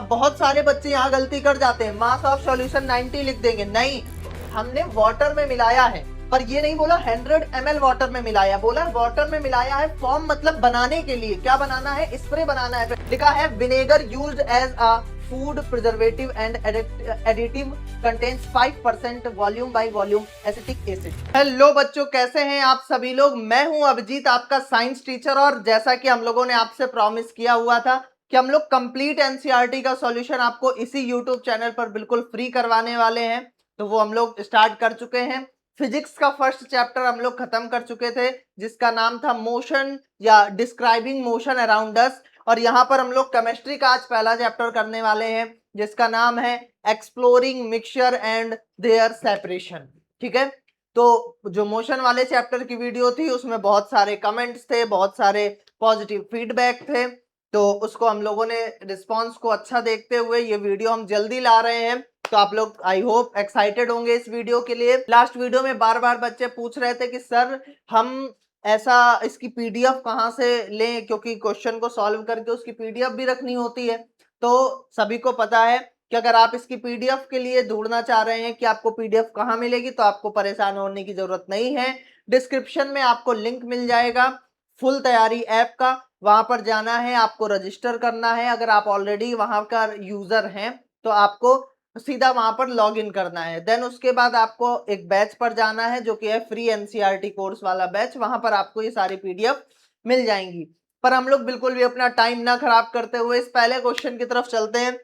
अब बहुत सारे बच्चे यहाँ गलती कर जाते हैं, मास ऑफ सॉल्यूशन 90 लिख देंगे। नहीं, हमने वाटर में मिलाया है, पर ये नहीं बोला 100 ml वाटर में मिलाया, बोला वाटर में मिलाया है। फॉर्म मतलब बनाने के लिए, क्या बनाना है, स्प्रे बनाना है। लिखा है vinegar used as a food preservative and additive contains 5% volume by volume acetic acid. Hello बच्चों, कैसे हैं आप सभी लोग। मैं हूं अभिजीत, आपका साइंस टीचर। और जैसा कि हम लोगों ने आपसे प्रॉमिस किया हुआ था कि हम लोग कंप्लीट एनसीईआरटी का सॉल्यूशन आपको इसी यूट्यूब चैनल पर बिल्कुल फ्री करवाने वाले हैं, तो वो हम लोग स्टार्ट कर चुके हैं। फिजिक्स का फर्स्ट चैप्टर हम लोग खत्म कर चुके थे, जिसका नाम था मोशन या डिस्क्राइबिंग मोशन अराउंड अस। और यहाँ पर हम लोग केमिस्ट्री का आज पहला चैप्टर करने वाले हैं, जिसका नाम है exploring mixture and their separation. ठीक है, तो जो मोशन वाले चैप्टर की वीडियो थी उसमें बहुत सारे कमेंट्स थे, बहुत सारे पॉजिटिव फीडबैक थे, तो उसको हम लोगों ने रिस्पॉन्स को अच्छा देखते हुए ये वीडियो हम जल्दी ला रहे हैं। तो आप लोग आई होप एक्साइटेड होंगे इस वीडियो के लिए। लास्ट वीडियो में बार बार बच्चे पूछ रहे थे कि सर हम ऐसा इसकी पीडीएफ कहाँ से लें, क्योंकि क्वेश्चन को सॉल्व करके उसकी पीडीएफ भी रखनी होती है। तो सभी को पता है कि अगर आप इसकी पीडीएफ के लिए ढूंढना चाह रहे हैं कि आपको पीडीएफ कहाँ मिलेगी, तो आपको परेशान होने की जरूरत नहीं है। डिस्क्रिप्शन में आपको लिंक मिल जाएगा फुल तैयारी ऐप का, वहां पर जाना है, आपको रजिस्टर करना है। अगर आप ऑलरेडी वहां का यूजर हैं तो आपको सीधा वहां पर लॉग इन करना है। देन उसके बाद आपको एक बैच पर जाना है जो कि है फ्री एनसीईआरटी कोर्स वाला बैच। वहां पर आपको ये सारी पीडीएफ मिल जाएंगी। पर हम लोग बिल्कुल भी अपना टाइम ना खराब करते हुए इस पहले क्वेश्चन की तरफ चलते हैं।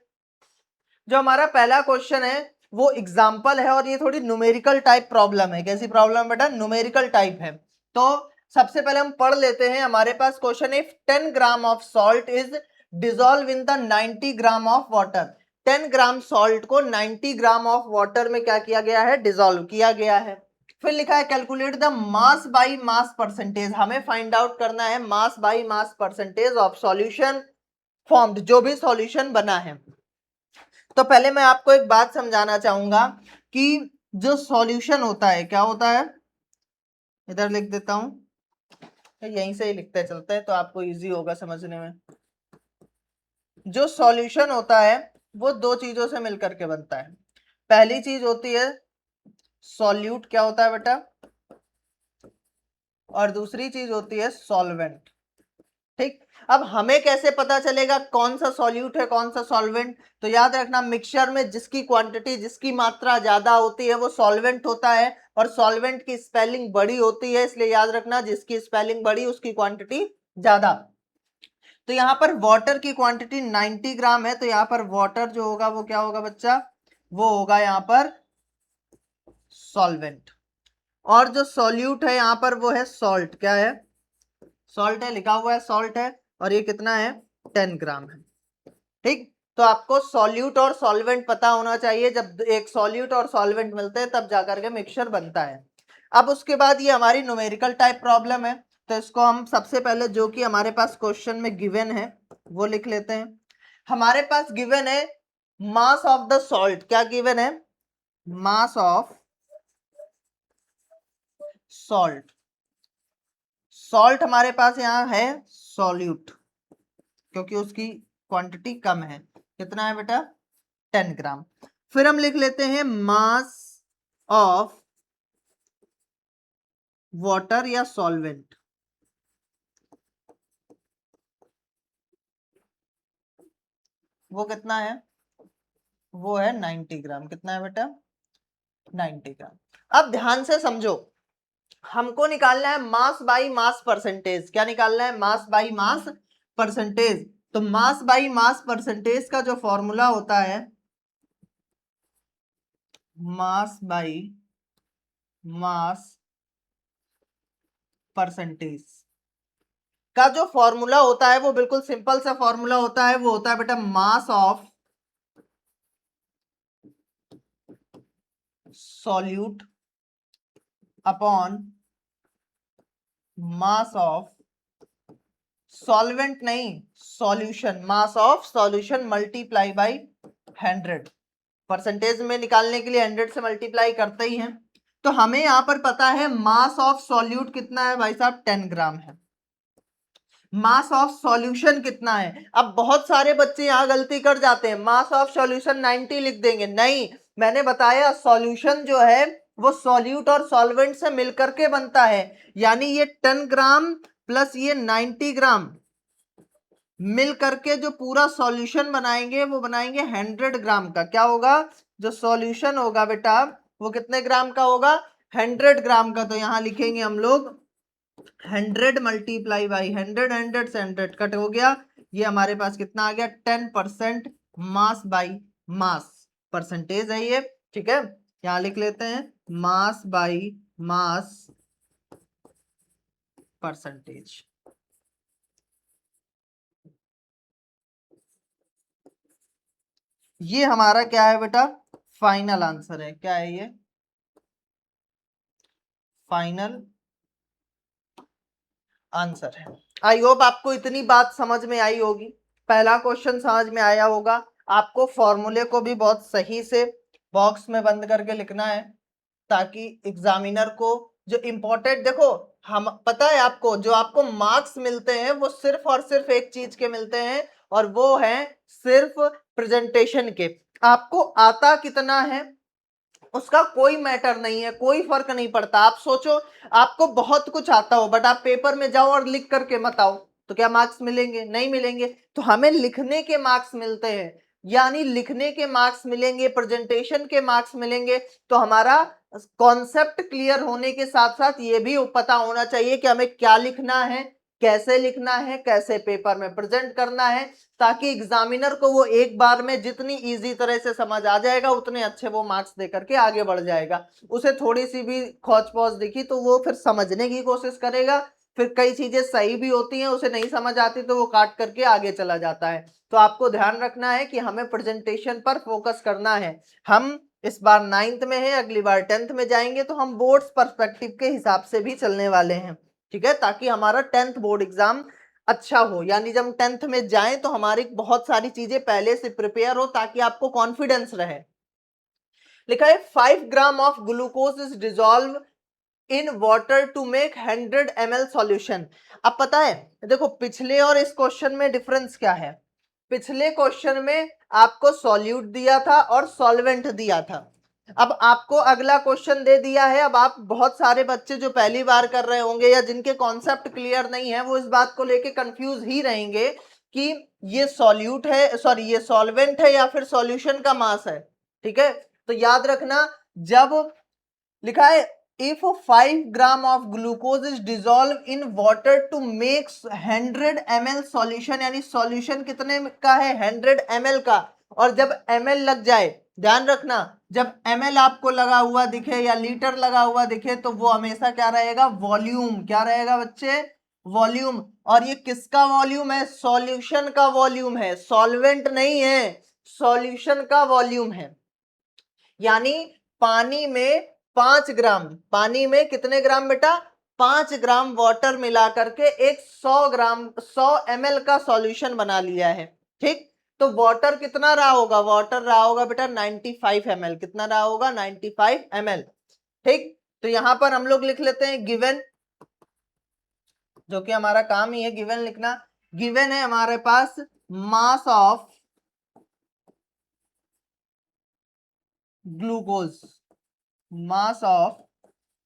जो हमारा पहला क्वेश्चन है वो एग्जाम्पल है, और ये थोड़ी न्यूमेरिकल टाइप प्रॉब्लम है। कैसी प्रॉब्लम है बेटा, न्यूमेरिकल टाइप है। तो सबसे पहले हम पढ़ लेते हैं। हमारे पास क्वेश्चन है 10 gram of salt is dissolve in the 90 gram of water. 10 gram salt को 90 ग्राम ऑफ वाटर में क्या किया गया है, डिजोल्व किया गया है। फिर लिखा है calculate the mass by mass percentage. हमें फाइंड आउट करना है मास by mass percentage of solution formed, जो भी सॉल्यूशन बना है। तो पहले मैं आपको एक बात समझाना चाहूंगा कि जो सॉल्यूशन होता है क्या होता है, इधर लिख देता हूं, यहीं से ही लिखते चलते हैं तो आपको इजी होगा समझने में। जो सॉल्यूशन होता है वो दो चीजों से मिलकर के बनता है। पहली चीज होती है सॉल्यूट, क्या होता है बेटा, और दूसरी चीज होती है सॉल्वेंट। ठीक, अब हमें कैसे पता चलेगा कौन सा सॉल्यूट है कौन सा सॉल्वेंट। तो याद रखना मिक्सचर में जिसकी क्वांटिटी, जिसकी मात्रा ज्यादा होती है वो सॉल्वेंट होता है, और सॉल्वेंट की स्पेलिंग बड़ी होती है, इसलिए याद रखना जिसकी स्पेलिंग बड़ी उसकी क्वांटिटी ज्यादा। तो यहाँ पर वाटर की क्वांटिटी 90 ग्राम है, तो यहाँ पर वाटर जो होगा वो क्या होगा बच्चा, वो होगा यहाँ पर सॉल्वेंट। और जो सॉल्यूट है यहाँ पर वो है सॉल्ट। क्या है, सॉल्ट है, लिखा हुआ है सॉल्ट है, और ये कितना है, 10 ग्राम है। ठीक, तो आपको सॉल्यूट और सॉल्वेंट पता होना चाहिए। जब एक सॉल्यूट और सॉल्वेंट मिलते हैं तब जाकर के मिक्सचर बनता है। अब उसके बाद ये हमारी न्यूमेरिकल टाइप प्रॉब्लम है, तो इसको हम सबसे पहले जो कि हमारे पास क्वेश्चन में गिवन है वो लिख लेते हैं। हमारे पास गिवन है मास ऑफ द सॉल्ट। क्या गिवन है, मास ऑफ सॉल्ट। सॉल्ट हमारे पास यहाँ है सॉल्यूट, क्योंकि उसकी क्वांटिटी कम है। कितना है बेटा, 10 ग्राम। फिर हम लिख लेते हैं मास ऑफ वाटर या सॉल्वेंट। वो कितना है, वो है 90 ग्राम। कितना है बेटा, 90 ग्राम। अब ध्यान से समझो, हमको निकालना है मास बाई मास परसेंटेज। क्या निकालना है, मास बाई मास परसेंटेज। तो मास बाई मास परसेंटेज का जो फॉर्मूला होता है, मास बाई मास परसेंटेज का जो फॉर्मूला होता है वो बिल्कुल सिंपल सा फॉर्मूला होता है। वो होता है बेटा mass of solute upon mass of solvent, नहीं solution, mass of solution multiply by 100। Percentage में निकालने के लिए 100 से मल्टीप्लाई करते ही हैं। तो हमें यहां पर पता है मास ऑफ सॉल्यूट कितना है भाई साहब, 10 ग्राम है। मास ऑफ सॉल्यूशन कितना है। अब बहुत सारे बच्चे यहाँ गलती कर जाते हैं, मास ऑफ सॉल्यूशन 90 लिख देंगे। नहीं, मैंने बताया सॉल्यूशन जो है वो सॉल्यूट और सॉल्वेंट से मिलकर के बनता है, यानी ये 10 ग्राम प्लस ये 90 ग्राम मिल करके जो पूरा सॉल्यूशन बनाएंगे वो बनाएंगे 100 ग्राम का। क्या होगा, जो सॉल्यूशन होगा बेटा वो कितने ग्राम का होगा, 100 ग्राम का। तो यहां लिखेंगे हम लोग 100 मल्टीप्लाई बाई 100, 100 से 100 कट हो गया, ये हमारे पास कितना आ गया 10% मास बाई मास परसेंटेज है ये। ठीक है, यहां लिख लेते हैं मास बाई मास परसेंटेज। ये हमारा क्या है बेटा, फाइनल आंसर है। क्या है ये, फाइनल आंसर है। आई होप आपको इतनी बात समझ में आई होगी, पहला क्वेश्चन समझ में आया होगा। आपको फॉर्मूले को भी बहुत सही से बॉक्स में बंद करके लिखना है, ताकि एग्जामिनर को जो इम्पोर्टेंट, देखो हम पता है आपको, जो आपको मार्क्स मिलते हैं वो सिर्फ और सिर्फ एक चीज के मिलते हैं, और वो है सिर्फ प्रेजेंटेशन के। आपको आता कितना है उसका कोई मैटर नहीं है, कोई फर्क नहीं पड़ता। आप सोचो आपको बहुत कुछ आता हो बट आप पेपर में जाओ और लिख करके मत आओ, तो क्या मार्क्स मिलेंगे, नहीं मिलेंगे। तो हमें लिखने के मार्क्स मिलते हैं, यानी लिखने के मार्क्स मिलेंगे, प्रेजेंटेशन के मार्क्स मिलेंगे। तो हमारा कॉन्सेप्ट क्लियर होने के साथ साथ ये भी पता होना चाहिए कि हमें क्या लिखना है, कैसे लिखना है, कैसे पेपर में प्रेजेंट करना है, ताकि एग्जामिनर को वो एक बार में जितनी इजी तरह से समझ आ जाएगा उतने अच्छे वो मार्क्स दे करके आगे बढ़ जाएगा। उसे थोड़ी सी भी खोज पौच दिखी तो वो फिर समझने की कोशिश करेगा, फिर कई चीजें सही भी होती हैं उसे नहीं समझ आती तो वो काट करके आगे चला जाता है। तो आपको ध्यान रखना है कि हमें प्रेजेंटेशन पर फोकस करना है। हम इस बार 9th में है, अगली बार 10th में जाएंगे तो हम बोर्ड्स पर्सपेक्टिव के हिसाब से भी चलने वाले हैं। ठीक है, ताकि हमारा 10th बोर्ड एग्जाम अच्छा हो, यानी जब हम 10th में जाएं तो हमारी बहुत सारी चीजें पहले से प्रिपेयर हो, ताकि आपको कॉन्फिडेंस रहे। लिखा है 5 gram of glucose is dissolve in water to make 100 ml solution. अब पता है, देखो पिछले और इस क्वेश्चन में डिफरेंस क्या है। पिछले क्वेश्चन में आपको सॉल्यूट दिया था और सॉल्वेंट दिया था, अब आपको अगला क्वेश्चन दे दिया है। अब आप बहुत सारे बच्चे जो पहली बार कर रहे होंगे या जिनके कॉन्सेप्ट क्लियर नहीं है वो इस बात को लेके कंफ्यूज ही रहेंगे कि ये सॉल्यूट है, सॉरी ये सॉल्वेंट है या फिर सॉल्यूशन का मास है। ठीक है, तो याद रखना, जब लिखा है if 5 gram of glucose is dissolve in water to make 100 ml solution, यानी सॉल्यूशन कितने का है 100 ml का, और जब ml लग जाए, ध्यान रखना जब ml आपको लगा हुआ दिखे या लीटर लगा हुआ दिखे तो वो हमेशा क्या रहेगा, वॉल्यूम। क्या रहेगा बच्चे, वॉल्यूम। और ये किसका वॉल्यूम है, सॉल्यूशन का वॉल्यूम है, सॉल्वेंट नहीं है, सॉल्यूशन का वॉल्यूम है। यानी पानी में 5 ग्राम, पानी में कितने ग्राम बेटा, 5 ग्राम वाटर मिला करके एक 100 ml का सॉल्यूशन बना लिया है। ठीक, तो वाटर कितना रहा होगा, वाटर रहा होगा बेटा 95 ml। कितना रहा होगा, 95 ml। ठीक, तो यहां पर हम लोग लिख लेते हैं गिवन, जो कि हमारा काम ही है गिवन लिखना। गिवन है हमारे पास mass of glucose, mass of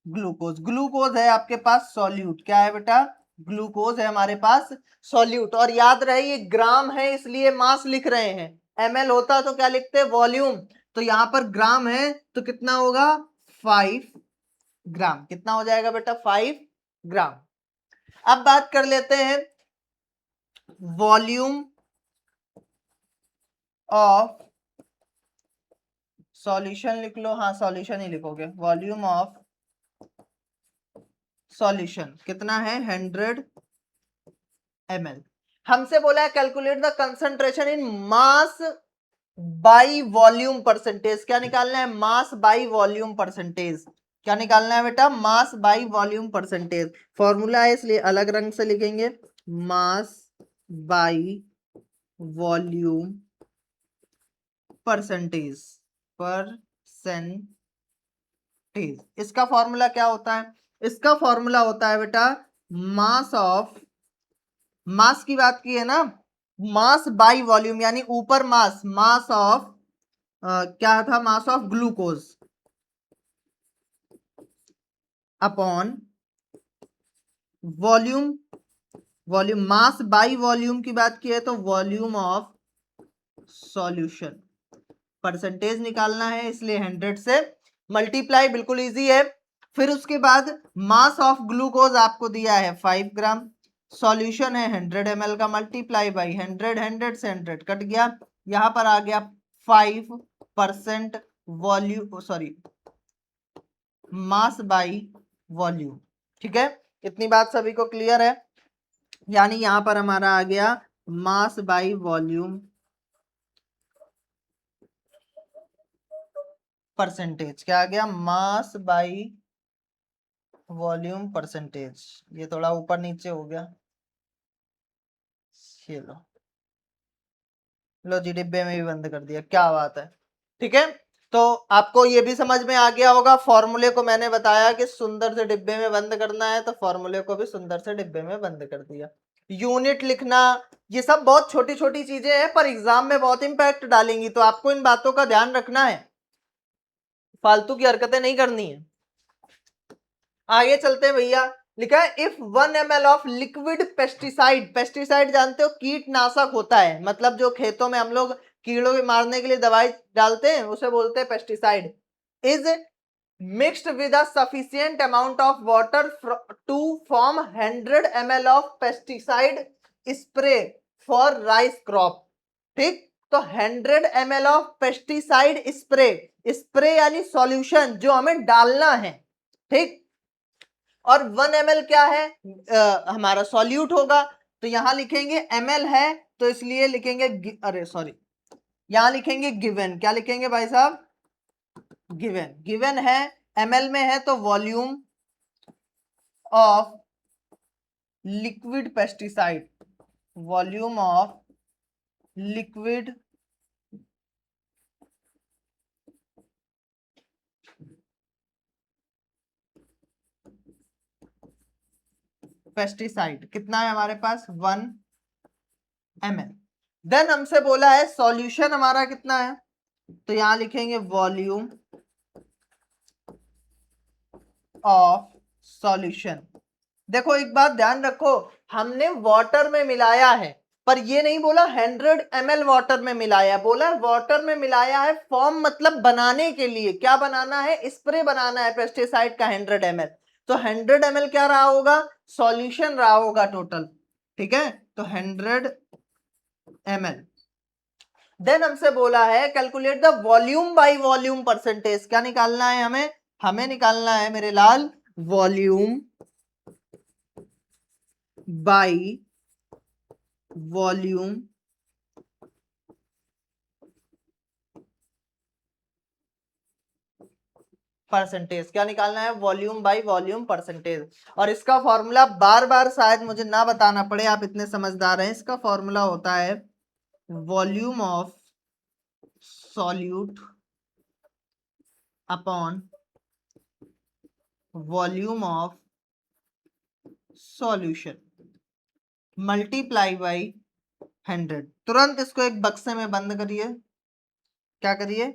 glucose, glucose है आपके पास सॉल्यूट। क्या है बेटा, ग्लूकोज है हमारे पास सॉल्यूट। और याद रहे ये ग्राम है इसलिए मास लिख रहे हैं, ml होता तो क्या लिखते, वॉल्यूम। तो यहां पर ग्राम है तो कितना होगा 5 ग्राम। कितना हो जाएगा बेटा, 5 ग्राम। अब बात कर लेते हैं वॉल्यूम ऑफ सॉल्यूशन, लिख लो, हाँ सॉल्यूशन ही लिखोगे, वॉल्यूम ऑफ सॉल्यूशन कितना है 100 ml। हमसे बोला है calculate the concentration in mass by volume percentage. क्या निकालना है, मास बाई वॉल्यूम परसेंटेज। क्या निकालना है बेटा, mass by volume percentage. Formula है इसलिए अलग रंग से लिखेंगे, mass by volume percentage, percentage. इसका फॉर्मूला क्या होता है, इसका फॉर्मूला होता है बेटा मास ऑफ मास की बात की है ना, मास बाई वॉल्यूम, यानी ऊपर मास, मास ऑफ क्या था, मास of glucose upon volume, volume mass by volume की बात की है तो वॉल्यूम ऑफ सॉल्यूशन, परसेंटेज निकालना है इसलिए 100 से मल्टीप्लाई, बिल्कुल इजी है। फिर उसके बाद मास ऑफ ग्लूकोज आपको दिया है 5 ग्राम, सॉल्यूशन है 100 ml का, मल्टीप्लाई बाई 100, 100 से 100 कट गया, यहां पर आ गया 5% volume, sorry mass by volume. ठीक है, इतनी बात सभी को क्लियर है, यानी यहां पर हमारा आ गया मास बाई वॉल्यूम परसेंटेज, क्या आ गया, मास बाई वॉल्यूम परसेंटेज। ये थोड़ा ऊपर नीचे हो गया, ये लो जी, डिब्बे में भी बंद कर दिया, क्या बात है। ठीक है, तो आपको ये भी समझ में आ गया होगा, फॉर्मूले को मैंने बताया कि सुंदर से डिब्बे में बंद करना है, तो फॉर्मूले को भी सुंदर से डिब्बे में बंद कर दिया। यूनिट लिखना, ये सब बहुत छोटी छोटी चीजें हैं पर एग्जाम में बहुत इंपैक्ट डालेंगी, तो आपको इन बातों का ध्यान रखना है, फालतू की हरकतें नहीं करनी है। आगे चलते हैं भैया, लिखा है if 1 ml of liquid pesticide, pesticide जानते हो कीटनाशक होता है, मतलब जो खेतों में हम लोग कीड़ों के मारने के लिए दवाई डालते हैं उसे बोलते हैं pesticide, is mixed with a sufficient amount of water to form 100 ml of pesticide spray for rice crop. ठीक, तो 100 ml of pesticide spray, spray यानी सॉल्यूशन जो हमें डालना है, ठीक, और 1 ml क्या है, हमारा सॉल्यूट होगा, तो यहां लिखेंगे ml है तो इसलिए लिखेंगे अरे सॉरी, यहां लिखेंगे गिवन, क्या लिखेंगे भाई साहब, गिवन, गिवन है ml में है तो volume of liquid pesticide, volume of liquid pesticide कितना है हमारे पास 1 ml। देन हमसे बोला है सॉल्यूशन हमारा कितना है, तो यहां लिखेंगे वॉल्यूम ऑफ सॉल्यूशन। देखो एक बात ध्यान रखो, हमने वाटर में मिलाया है पर ये नहीं बोला 100 ml वाटर में मिलाया, बोला वाटर में मिलाया है फॉर्म मतलब बनाने के लिए, क्या बनाना है, स्प्रे बनाना है पेस्टिसाइड का 100 ml, तो 100 ml क्या रहा होगा, सॉल्यूशन रहा होगा टोटल। ठीक है, तो 100 ml। देन हमसे बोला है calculate the volume by volume percentage, क्या निकालना है हमें, हमें निकालना है मेरे लाल वॉल्यूम बाय वॉल्यूम परसेंटेज, क्या निकालना है, वॉल्यूम बाय वॉल्यूम परसेंटेज। और इसका फॉर्मूला बार बार शायद मुझे ना बताना पड़े, आप इतने समझदार हैं, इसका फॉर्मूला होता है volume of solute upon volume of solution multiply by 100। तुरंत इसको एक बक्से में बंद करिए, क्या करिए,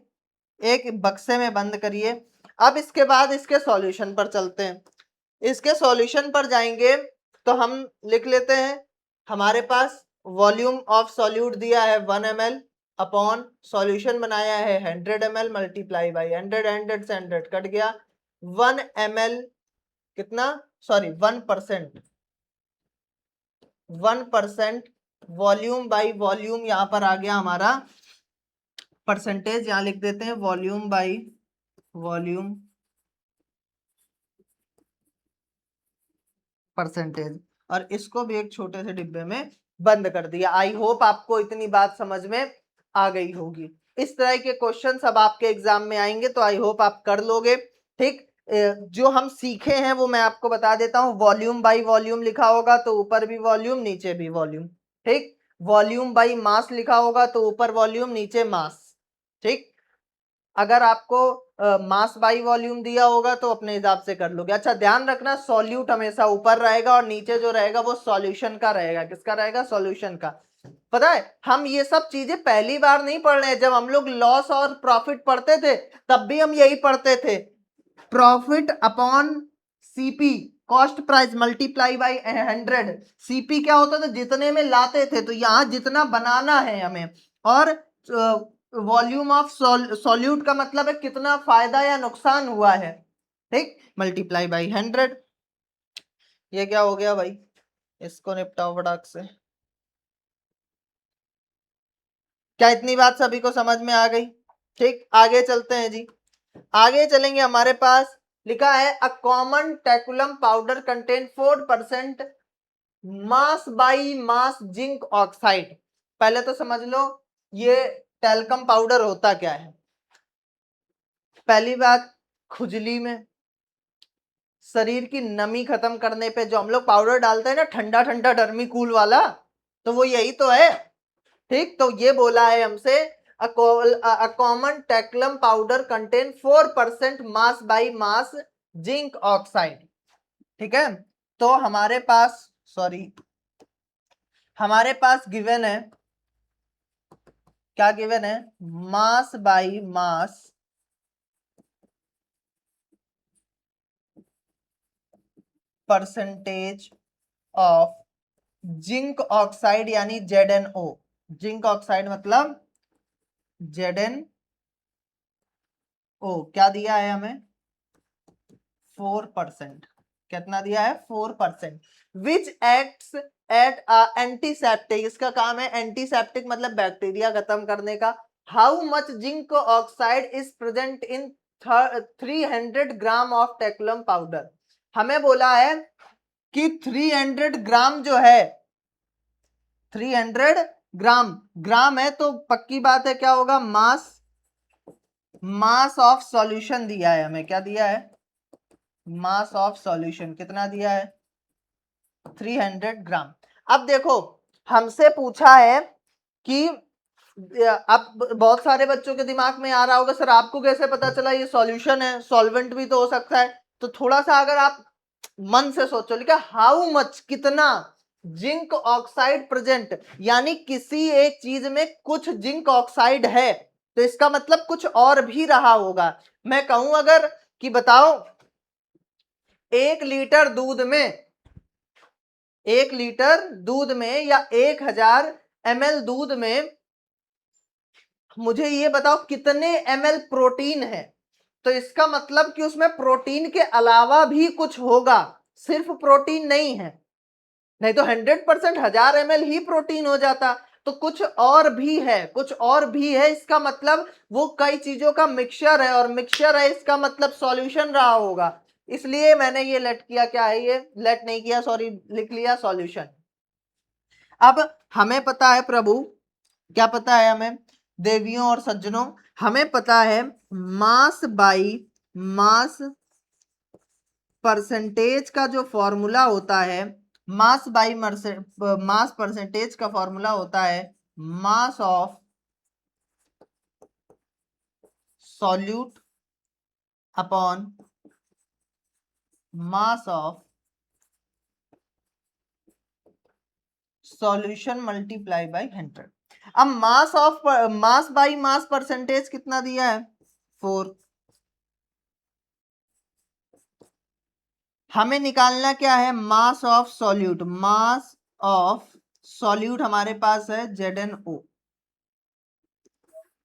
एक बक्से में बंद करिए। अब इसके बाद इसके सॉल्यूशन पर चलते हैं, इसके सॉल्यूशन पर जाएंगे तो हम लिख लेते हैं, हमारे पास वॉल्यूम ऑफ सॉल्यूट दिया है 1 ml अपॉन सॉल्यूशन बनाया है 100 ml मल्टीप्लाई बाई 100, 100 से 100 कट गया, 1 ml कितना, सॉरी 1%, 1% वॉल्यूम बाई वॉल्यूम, यहां पर आ गया हमारा परसेंटेज, यहां लिख देते हैं वॉल्यूम बाई वॉल्यूम परसेंटेज, और इसको भी एक छोटे से डिब्बे में बंद कर दिया। आई होप आपको इतनी बात समझ में आ गई होगी। इस तरह के क्वेश्चन अब आपके एग्जाम में आएंगे तो आई होप आप कर लोगे। ठीक, जो हम सीखे हैं वो मैं आपको बता देता हूं, वॉल्यूम बाई वॉल्यूम लिखा होगा तो ऊपर भी वॉल्यूम नीचे भी वॉल्यूम। ठीक, वॉल्यूम बाई मास लिखा होगा तो ऊपर वॉल्यूम नीचे मास। ठीक, अगर आपको मास बाई वॉल्यूम दिया होगा तो अपने हिसाब से कर लोगे। अच्छा ध्यान रखना सॉल्यूट हमेशा ऊपर रहेगा और नीचे जो रहेगा वो सॉल्यूशन का रहेगा। किसका रहेगा? सॉल्यूशन का। पता है हम ये सब चीजें पहली बार नहीं पढ़ रहे हैं। जब हम लोग लॉस और प्रॉफिट पढ़ते थे तब भी हम यही पढ़ते थे, profit upon CP, cost price multiply by 100। CP क्या होता था? जितने में लाते थे, तो यहां जितना बनाना है हमें, और वॉल्यूम ऑफ सॉल्यूट का मतलब है कितना फायदा या नुकसान हुआ है, ठीक, मल्टीप्लाई बाई 100। ये क्या हो गया भाई? इसको निपटाओ फटाक से। क्या इतनी बात सभी को समझ में आ गई? ठीक, आगे चलते हैं जी। आगे चलेंगे, हमारे पास लिखा है a common talcum powder contain 4% mass by mass zinc oxide. पहले तो समझ लो ये टेल्कम पाउडर होता क्या है। पहली बात, खुजली में, शरीर की नमी खत्म करने पे जो हम लोग पाउडर डालते हैं ना, ठंडा ठंडा डर्मी कूल वाला, तो वो यही तो है। ठीक, तो ये बोला है हमसे a common talcum powder contain 4% mass by mass zinc oxide. ठीक है, तो हमारे पास, सॉरी, हमारे पास गिवन है, क्या गिवन है? मास by mass percentage of zinc oxide यानी ZnO। जिंक ऑक्साइड मतलब ZnO। क्या दिया है हमें? 4%। कितना दिया है? 4%। विच एक्ट्स एट एंटीसेप्टिक, इसका काम है एंटीसेप्टिक मतलब बैक्टीरिया खत्म करने का। How much zinc oxide is present in 300 gram of talcum powder. हमें बोला है कि 300 ग्राम जो है, 300 ग्राम, ग्राम है तो पक्की बात है क्या होगा? मास, मास ऑफ सॉल्यूशन दिया है हमें। क्या दिया है? मास ऑफ सॉल्यूशन कितना दिया है? 300 ग्राम। अब देखो हमसे पूछा है कि, अब बहुत सारे बच्चों के दिमाग में आ रहा होगा सर आपको कैसे पता चला ये सॉल्यूशन है, सॉल्वेंट भी तो हो सकता है। तो थोड़ा सा अगर आप मन से सोचो, लिखा हाउ मच, कितना, जिंक ऑक्साइड प्रेजेंट, यानी किसी एक चीज में कुछ जिंक ऑक्साइड है तो इसका मतलब कुछ और भी रहा होगा। मैं कहूं अगर कि बताओ 1 लीटर दूध में, 1 लीटर दूध में या 1000 ml दूध में मुझे ये बताओ कितने ml प्रोटीन है, तो इसका मतलब कि उसमें प्रोटीन के अलावा भी कुछ होगा, सिर्फ प्रोटीन नहीं है। नहीं तो 100% 1000 ml ही प्रोटीन हो जाता, तो कुछ और भी है, कुछ और भी है, इसका मतलब वो कई चीजों का मिक्सचर है, और मिक्सचर है इसका मतलब सॉल्यूशन रहा होगा। इसलिए मैंने ये लेट किया, क्या है ये, लेट नहीं किया, सॉरी, लिख लिया सॉल्यूशन। अब हमें पता है प्रभु, क्या पता है हमें देवियों और सज्जनों, हमें पता है मास बाई मास परसेंटेज का जो फॉर्मूला होता है, मास बाई मास परसेंटेज का फॉर्मूला होता है मास of solute upon mass of solution multiply by 100। अब mass of mass by mass percentage कितना दिया है? 4। हमें निकालना क्या है? मास of solute, mass of solute हमारे पास है ZnO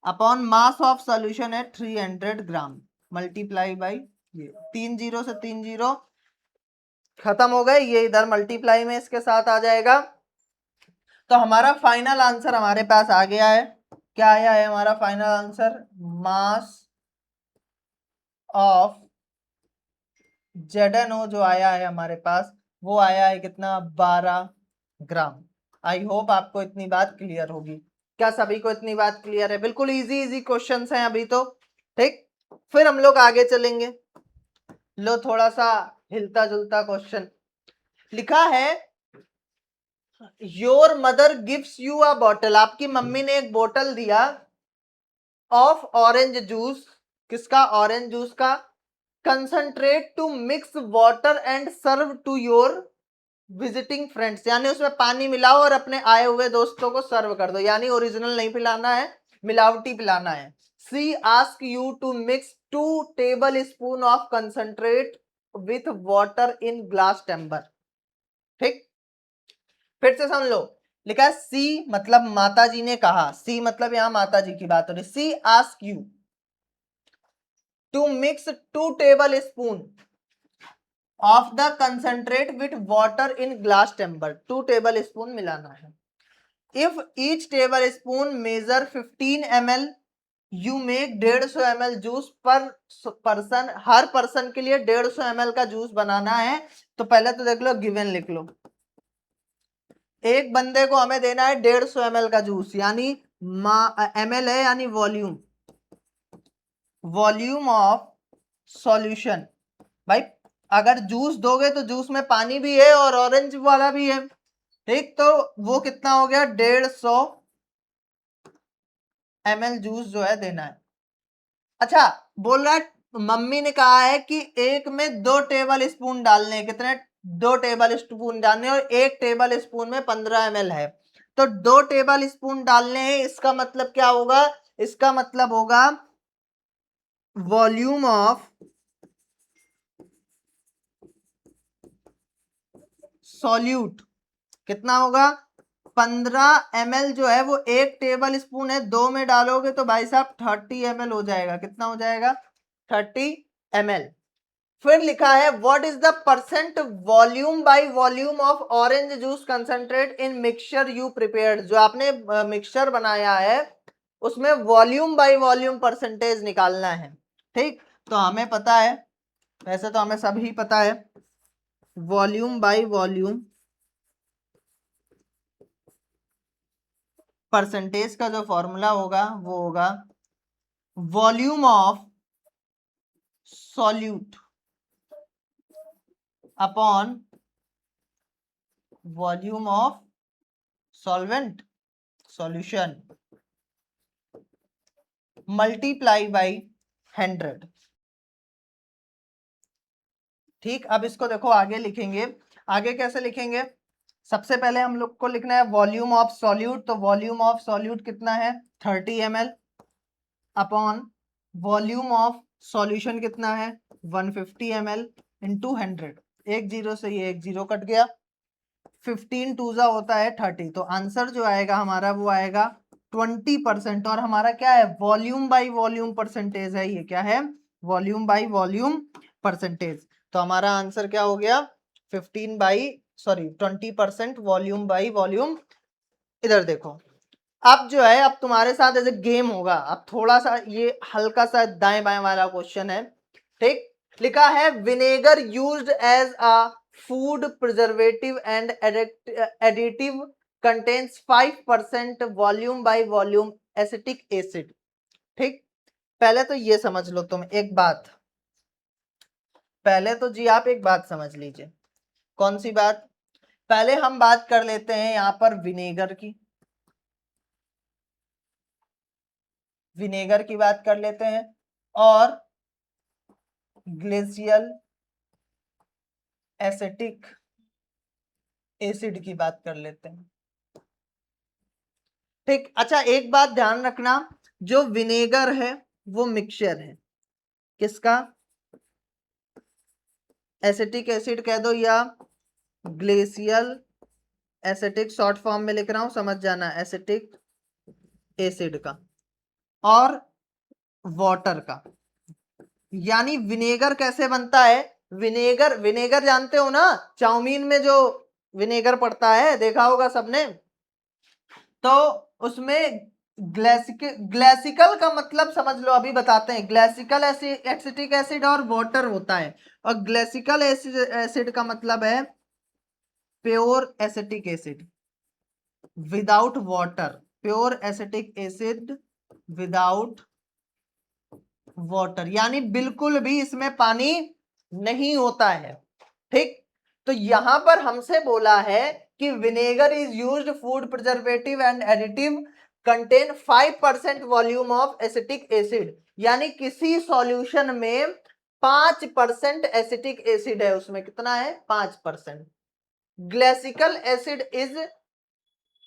upon mass of solution है 300 ग्राम मल्टीप्लाई बाई, ये 3 जीरो से 3 जीरो खत्म हो गए, ये इधर मल्टीप्लाई में इसके साथ आ जाएगा। तो हमारा फाइनल आंसर हमारे पास आ गया है। क्या आया है हमारा final answer? Mass of ZnO जो आया है हमारे पास वो आया है कितना? 12 ग्राम। आई होप आपको इतनी बात क्लियर होगी। क्या सभी को इतनी बात क्लियर है? बिल्कुल इजी इजी क्वेश्चंस हैं अभी तो, ठीक। फिर हम लोग आगे चलेंगे। लो थोड़ा सा हिलता जुलता क्वेश्चन लिखा है, your mother gives you a bottle, आपकी मम्मी ने एक बोतल दिया, ऑफ ऑरेंज जूस किसका? ऑरेंज जूस का। Concentrate to mix water and serve to your visiting friends, यानी उसमें पानी मिलाओ और अपने आए हुए दोस्तों को सर्व कर दो, यानी ओरिजिनल नहीं पिलाना है, मिलावटी पिलाना है। She ask you to mix 2 tablespoon of concentrate with water in glass tumbler. ठीक, फिर से समझ लो, लिखा है सी मतलब माता जी ने कहा, सी मतलब यहां माता जी की बात हो रही। She ask you to mix 2 tablespoon of the concentrate with water in glass tumbler, 2 tablespoon मिलाना है। If each tablespoon measure 15 ml, you make 150 ml juice per person, हर पर्सन के लिए 150 ml का juice बनाना है। तो पहले तो देख लो, गिवन लिख लो, एक बंदे को हमें देना है 150 ml का जूस, यानी ml है यानी वॉल्यूम, वॉल्यूम ऑफ सॉल्यूशन। भाई अगर जूस दोगे तो जूस में पानी भी है और ऑरेंज वाला भी है, ठीक, तो वो कितना हो गया? 150 ml जूस जो है देना है। अच्छा, बोल रहा है मम्मी ने कहा है कि एक में 2 टेबल स्पून डालने, कितने? 2 टेबल स्पून डालने, और 1 टेबल स्पून में 15 ml है, तो 2 टेबल स्पून डालने हैं। इसका मतलब क्या होगा? इसका मतलब होगा वॉल्यूम ऑफ सॉल्यूट कितना होगा? 15 ml जो है वो 1 टेबल स्पून है, 2 में डालोगे तो भाई साहब 30 ml हो जाएगा। कितना हो जाएगा? 30 ml। फिर लिखा है what is the percent volume by volume of orange juice concentrate in mixture you prepared, जो आपने मिक्सचर बनाया है उसमें वॉल्यूम बाय वॉल्यूम परसेंटेज निकालना है। ठीक, तो हमें पता है, वैसे तो हमें सभी पता है, वॉल्यूम बाय वॉल्यूम परसेंटेज का जो फॉर्मूला होगा वो होगा volume of solute upon volume of solvent solution multiply by 100। ठीक, अब इसको देखो आगे लिखेंगे, आगे कैसे लिखेंगे? सबसे पहले हम लोग को लिखना है वॉल्यूम ऑफ सॉल्यूट, तो वॉल्यूम ऑफ सॉल्यूट कितना है? 30 ml upon volume of solution कितना है? 150 ml इंटू 100। एक जीरो से ये एक जीरो कट गया, 15 टूजा होता है 30, तो आंसर जो आएगा हमारा वो आएगा 20%। और हमारा क्या है? वॉल्यूम बाई वॉल्यूम परसेंटेज है, ये क्या है? Volume by volume percentage. तो हमारा आंसर क्या हो गया? 20% वॉल्यूम बाई वॉल्यूम। इधर देखो, अब जो है, अब तुम्हारे साथ ऐसे गेम होगा, अब थोड़ा सा ये हल्का सा दाएं बाएं वाला क्वेश्चन है। ठीक, लिखा है vinegar used as a food preservative and additive contains 5% volume by volume acetic acid. ठीक, पहले तो ये समझ लो तुम एक बात, पहले तो जी आप एक बात समझ लीजिए। कौन सी बात? पहले हम बात कर लेते हैं यहां पर विनेगर की, विनेगर की बात कर लेते हैं, और ग्लेशियल एसिटिक एसिड की बात कर लेते हैं। ठीक, अच्छा एक बात ध्यान रखना, जो विनेगर है वो मिक्सचर है किसका? एसिटिक एसिड कह दो या ग्लेशियल एसिटिक, शॉर्ट फॉर्म में लिख रहा हूं, समझ जाना, एसिटिक एसिड का और वाटर का। यानी विनेगर कैसे बनता है? विनेगर, विनेगर जानते हो ना, चाउमीन में जो विनेगर पड़ता है देखा होगा सबने, तो उसमें ग्लेसिकल का मतलब समझ लो, अभी बताते हैं। ग्लेसिकल एसिटिक एसिड और वाटर होता है, और ग्लेसिकल एसिड का मतलब है pure acetic acid without water, pure acetic acid without water, यानी बिल्कुल भी इसमें पानी नहीं होता है। ठीक, तो यहां पर हमसे बोला है कि vinegar is used food preservative and additive contain 5% volume of acetic acid, यानी किसी सॉल्यूशन में 5% एसिटिक एसिड है, उसमें कितना है 5%। Glacial acid is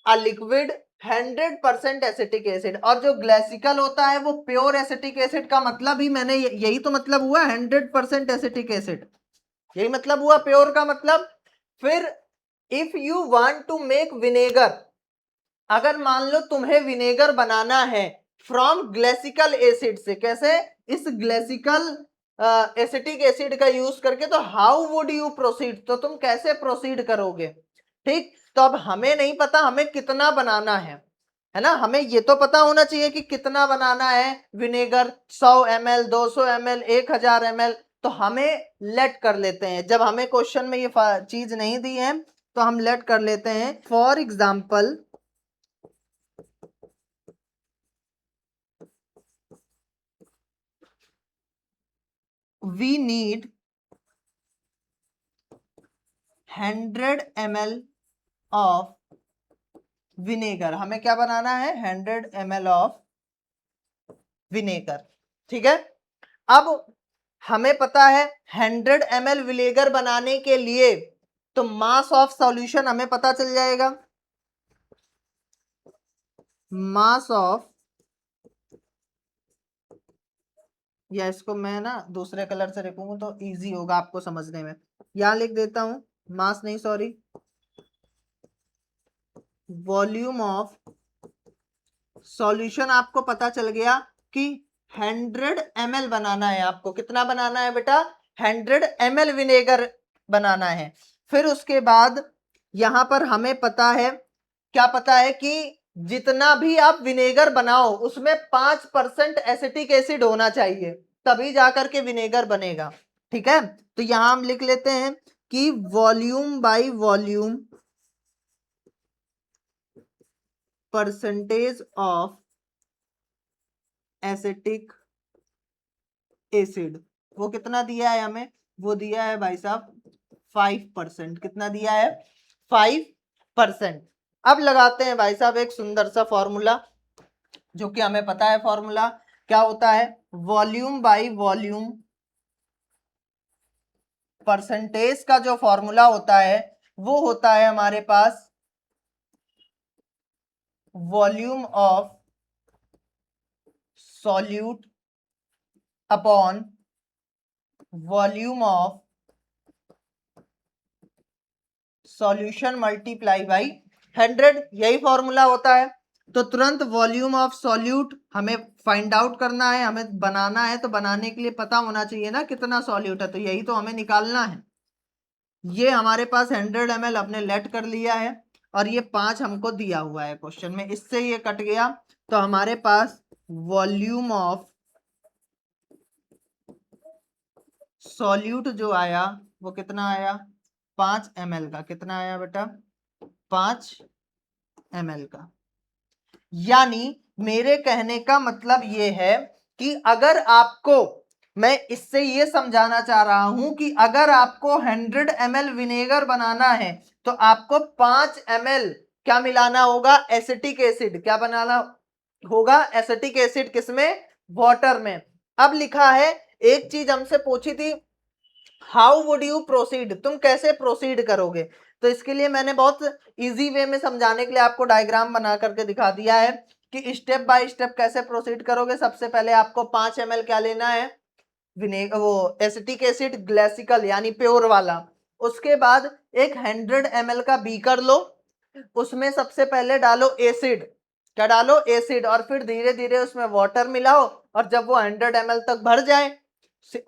a liquid 100% acetic acid, और जो ग्लाइसिकल होता है वो प्योर एसिटिक एसिड का मतलब ही मैंने यही तो मतलब हुआ 100% एसिटिक एसिड, यही मतलब हुआ प्योर का मतलब। फिर if you want to make vinegar, अगर मान लो तुम्हें विनेगर बनाना है फ्रॉम ग्लाइसिकल एसिड से, कैसे, इस ग्लाइसिकल एसिटिक एसिड का यूज करके, तो हाउ वुड यू प्रोसीड, तो तुम कैसे प्रोसीड करोगे। ठीक, तो अब हमें नहीं पता हमें कितना बनाना है ना, हमें ये तो पता होना चाहिए कि कितना बनाना है विनेगर, 100 ml 200 ml 1000 ml, तो हमें लेट कर लेते हैं, जब हमें क्वेश्चन में ये चीज नहीं दी है तो हम लेट कर लेते हैं। For example we need 100 ml of vinegar, हमें क्या बनाना है 100 ml ऑफ विनेगर, ठीक है। अब हमें पता है 100 ml विनेगर बनाने के लिए तो मास ऑफ सॉल्यूशन हमें पता चल जाएगा, मास ऑफ, या इसको मैं ना दूसरे कलर से लिखूंगा तो इजी होगा आपको समझने में, यहां लिख देता हूं, मास नहीं सॉरी, वॉल्यूम ऑफ सॉल्यूशन। आपको पता चल गया कि 100 ml बनाना है, आपको कितना बनाना है बेटा 100 ml विनेगर बनाना है। फिर उसके बाद यहां पर हमें पता है, क्या पता है कि जितना भी आप विनेगर बनाओ उसमें 5% एसिटिक एसिड होना चाहिए, तभी जाकर के विनेगर बनेगा, ठीक है। तो यहां हम लिख लेते हैं कि volume by volume percentage of acetic acid, वो कितना दिया है हमें, वो दिया है भाई साहब 5%, कितना दिया है 5%। अब लगाते हैं भाई साहब एक सुंदर सा फॉर्मूला, जो कि हमें पता है फॉर्मूला क्या होता है, वॉल्यूम बाय वॉल्यूम परसेंटेज का जो फॉर्मूला होता है वो होता है हमारे पास volume of solute upon volume of solution multiply by 100, यही फॉर्मूला होता है। तो तुरंत वॉल्यूम ऑफ सॉल्यूट हमें फाइंड आउट करना है, हमें बनाना है, तो बनाने के लिए पता होना चाहिए ना कितना सॉल्यूट है, तो यही तो हमें निकालना है। ये हमारे पास 100 ml अपने लेट कर लिया है, और ये 5 हमको दिया हुआ है क्वेश्चन में, इससे ये कट गया, तो हमारे पास वॉल्यूम ऑफ सॉल्यूट जो आया वो कितना आया 5 ml का, कितना आया बेटा 5 ml का। यानी मेरे कहने का मतलब ये है कि अगर आपको, मैं इससे ये समझाना चाह रहा हूं कि अगर आपको 100 ml विनेगर बनाना है तो आपको 5 ml क्या मिलाना होगा एसिटिक एसिड, क्या बनाना होगा एसिटिक एसिड, किसमें वाटर में। अब लिखा है, एक चीज हमसे पूछी थी हाउ वुड यू प्रोसीड, तुम कैसे प्रोसीड करोगे, तो इसके लिए मैंने बहुत इजी वे में समझाने के लिए आपको डायग्राम बना करके दिखा दिया है कि स्टेप बाय स्टेप कैसे प्रोसीड करोगे। सबसे पहले आपको 5 ml क्या लेना है विनेगर, वो एसिटिक एसिड ग्लाइसिकल यानी प्योर वाला। उसके बाद एक 100 ml का बीकर लो, उसमें सबसे पहले डालो एसिड, क्या डालो एसिड, और फिर धीरे धीरे उसमें वाटर मिलाओ, और जब वो 100 ml तक भर जाए,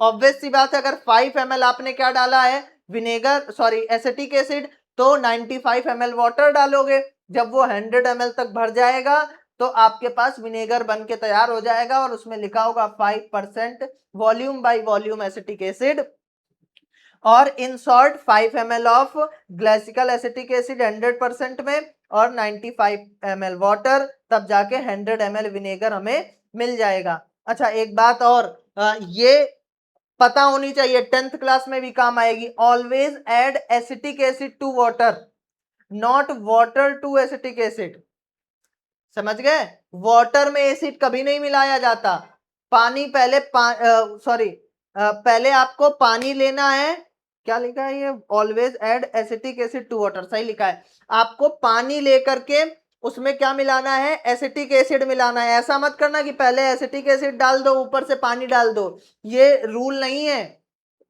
ऑब्वियस सी बात है अगर 5 ml आपने क्या डाला है विनेगर सॉरी एसिटिक एसिड, तो 95 ml वाटर डालोगे, जब वो 100 ml तक भर जाएगा तो आपके पास विनेगर बन के तैयार हो जाएगा, और उसमें लिखा होगा 5% volume by volume acetic acid, और in short 5 ml of glacial acetic acid 100% में, और 95 ml वाटर, तब जाके 100 ml विनेगर हमें मिल जाएगा। अच्छा एक बात और, ये पता होनी चाहिए 10th क्लास में भी काम आएगी, always add acetic acid to water, not water to acetic acid. समझ गए? वाटर में एसिड कभी नहीं मिलाया जाता। पानी पहले पहले आपको पानी लेना है। क्या लिखा है ये? Always add acetic acid to water, सही लिखा है। आपको पानी लेकर के उसमें क्या मिलाना है? एसिटिक एसिड मिलाना है। ऐसा मत करना कि पहले एसिटिक एसिड डाल दो ऊपर से पानी डाल दो, ये रूल नहीं है।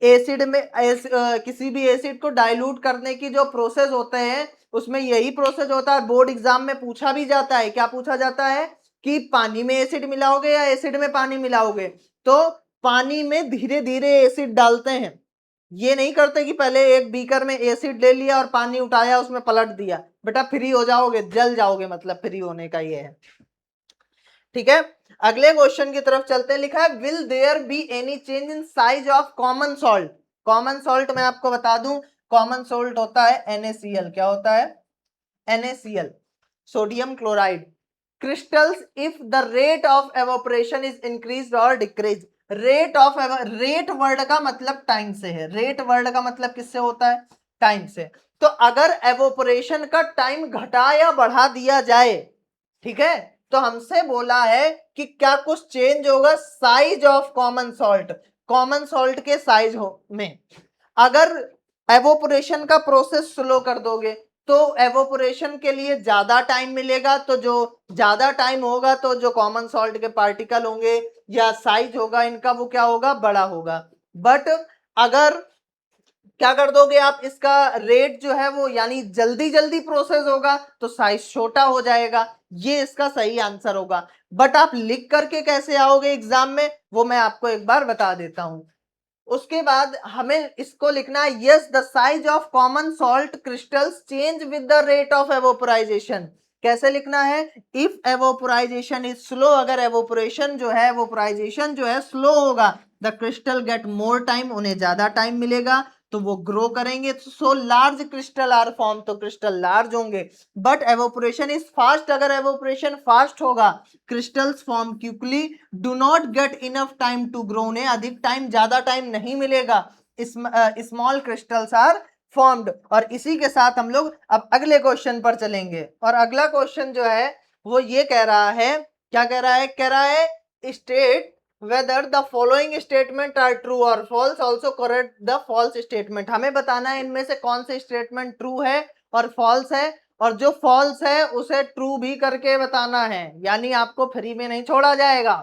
एसिड में किसी भी एसिड को डाइल्यूट करने की जो प्रोसेस होते हैं उसमें यही प्रोसेस होता है। बोर्ड एग्जाम में पूछा भी जाता है, क्या पूछा जाता है कि पानी में एसिड मिलाओगे या एसिड में पानी मिलाओगे? तो पानी में धीरे धीरे एसिड डालते हैं, ये नहीं करते कि पहले एक बीकर में एसिड ले लिया और पानी उठाया उसमें पलट दिया। बेटा फ्री हो जाओगे, जल जाओगे, मतलब फ्री होने का ये है। ठीक है, अगले क्वेश्चन की तरफ चलते हैं। लिखा है will there be any change in size of common salt? Common salt मैं आपको बता दूं, कॉमन सॉल्ट होता है NaCl। क्या होता है? NaCl, sodium chloride crystals if the rate of evaporation is increase और डिक्रीज। रेट वर्ड का मतलब टाइम से है। रेट वर्ड का मतलब किससे होता है? टाइम से। तो अगर एवोपरेशन का टाइम घटा या बढ़ा दिया जाए, ठीक है, तो हमसे बोला है कि क्या कुछ चेंज होगा size of common salt, common salt के साइज में। अगर एवोपरेशन का प्रोसेस स्लो कर दोगे तो एवोपरेशन के लिए ज्यादा टाइम मिलेगा, तो जो ज्यादा टाइम होगा तो जो कॉमन सॉल्ट के पार्टिकल होंगे या साइज होगा इनका वो क्या होगा? बड़ा होगा। बट अगर क्या कर दोगे आप, इसका रेट जो है वो यानी जल्दी जल्दी प्रोसेस होगा तो साइज छोटा हो जाएगा। ये इसका सही आंसर होगा। बट आप लिख करके कैसे आओगे एग्जाम में वो मैं आपको एक बार बता देता हूं। उसके बाद हमें इसको लिखना है yes the size of common salt crystals change with the rate of evaporisation. कैसे लिखना है? इफ एवोपराइजेशन इज स्लो, अगर एवोपरेशन जो है एवोपराइजेशन जो है स्लो होगा, the crystal get more time, उन्हें ज्यादा टाइम मिलेगा तो वो ग्रो करेंगे। So large crystal are form, तो क्रिस्टल लार्ज होंगे। बट एवोपरेशन इज फास्ट, अगर एवोपरेशन फास्ट होगा crystals form quickly, do not get enough time to grow, उन्हें अधिक टाइम, ज्यादा टाइम नहीं मिलेगा। Small crystals are formed. और इसी के साथ हम लोग अब अगले क्वेश्चन पर चलेंगे। और अगला क्वेश्चन जो है वो ये कह रहा है, क्या कह रहा है? कह रहा है state whether the following statement are true or false, also correct the false statement। हमें बताना है इनमें से कौन से स्टेटमेंट ट्रू है और फॉल्स है, और जो फॉल्स है उसे ट्रू भी करके बताना है, यानी आपको फ्री में नहीं छोड़ा जाएगा।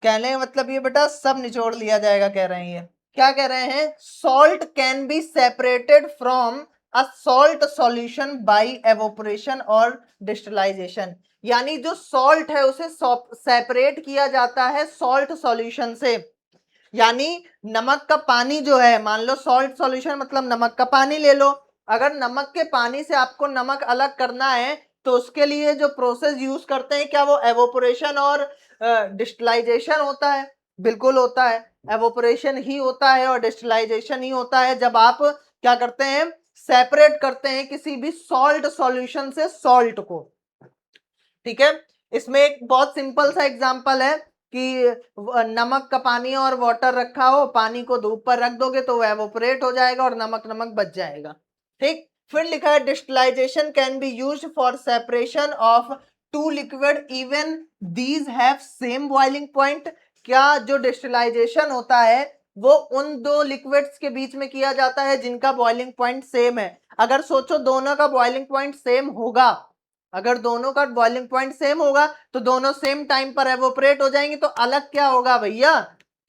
कहने का मतलब ये बेटा सब निचोड़ लिया जाएगा, कह रहे हैं ये। क्या कह रहे हैं? Salt can be separated from a salt solution bye evaporation और डिस्टिलाइजेशन। यानी जो सॉल्ट है उसे सेपरेट किया जाता है सॉल्ट सॉल्यूशन से। यानी नमक का पानी जो है, मान लो सॉल्ट सॉल्यूशन मतलब नमक का पानी ले लो, अगर नमक के पानी से आपको नमक अलग करना है तो उसके लिए जो प्रोसेस यूज करते हैं क्या वो एवोपरेशन और डिस्टिलाइजेशन होता है? बिल्कुल होता है, एवोपरेशन ही होता है और डिस्टिलाइजेशन ही होता है जब आप क्या करते हैं? सेपरेट करते हैं किसी भी सॉल्ट सॉल्यूशन से सॉल्ट को। ठीक है, इसमें एक बहुत सिंपल सा एग्जांपल है कि नमक का पानी और वाटर रखा हो, पानी को धूप पर रख दोगे तो वो एवोपरेट हो जाएगा और नमक नमक बच जाएगा। ठीक, फिर लिखा है distillation can be used for separation of two liquid even these have same boiling point. क्या जो डिस्टिलाइजेशन होता है वो उन दो लिक्विड्स के बीच में किया जाता है जिनका बॉइलिंग पॉइंट सेम है। अगर सोचो दोनों का बॉइलिंग पॉइंट सेम होगा, अगर दोनों का बॉइलिंग पॉइंट सेम होगा तो दोनों सेम टाइम पर एवोपरेट हो जाएंगे, तो अलग क्या होगा भैया?